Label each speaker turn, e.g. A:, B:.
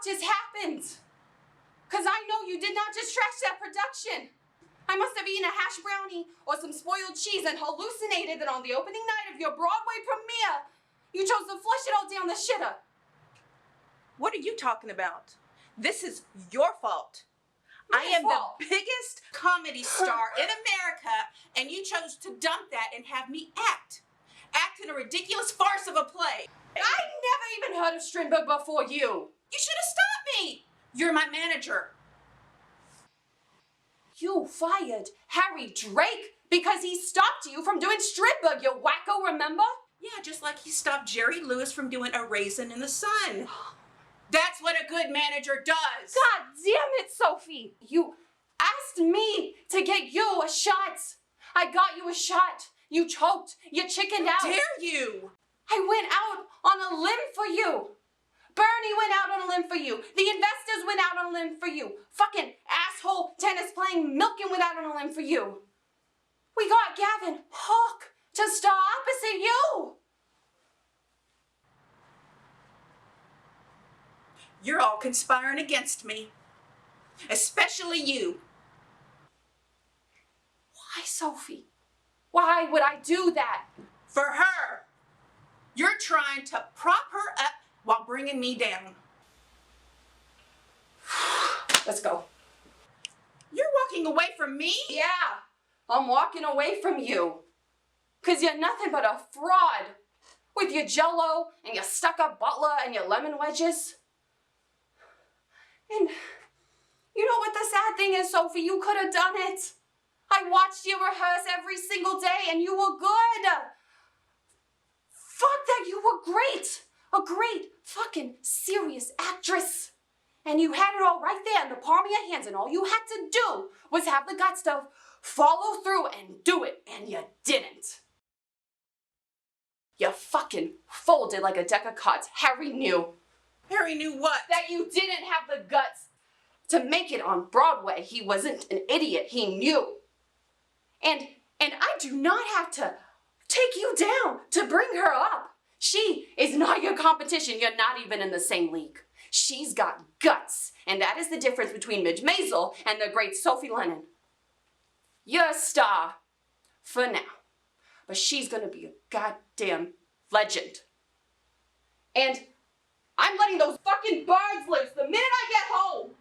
A: just happened. Because I know you did not just trash that production. I must have eaten a hash brownie or some spoiled cheese and hallucinated that on the opening night of your Broadway premiere, you chose to flush it all down the shitter.
B: What are you talking about? This is your fault. I am the biggest comedy star in America, and you chose to dump that and have me act in a ridiculous farce of a play.
A: I never even heard of Strindberg before you.
B: You should have stopped me. You're my manager.
A: You fired Harry Drake because he stopped you from doing Strindberg, you wacko, remember?
B: Yeah, just like he stopped Jerry Lewis from doing A Raisin in the Sun. That's what a good manager does.
A: God damn it, Sophie. You asked me to get you a shot. I got you a shot. You choked. You chickened out.
B: How dare you?
A: I went out on a limb for you. Bernie went out on a limb for you. The investors went out on a limb for you. Fucking asshole tennis playing Milken went out on a limb for you. We got Gavin Hawk to star opposite you.
B: You're all conspiring against me. Especially you.
A: Why, Sophie? Why would I do that?
B: For her. You're trying to prop her up while bringing me down.
A: Let's go.
B: You're walking away from me?
A: Yeah, I'm walking away from you. 'Cause you're nothing but a fraud. With your Jell-O and your stuck-up butler and your lemon wedges. And you know what the sad thing is, Sophie? You could have done it. I watched you rehearse every single day and you were good. Fuck that, you were great. A great fucking serious actress. And you had it all right there in the palm of your hands, and all you had to do was have the guts to follow through and do it, and you didn't. You fucking folded like a deck of cards. Harry knew.
B: Harry knew what?
A: That you didn't have the guts to make it on Broadway. He wasn't an idiot. He knew. And I do not have to take you down to bring her up. She is not your competition. You're not even in the same league. She's got guts, and that is the difference between Midge Maisel and the great Sophie Lennon. You're a star for now, but she's gonna be a goddamn legend. And I'm letting those fucking birds loose the minute I get home.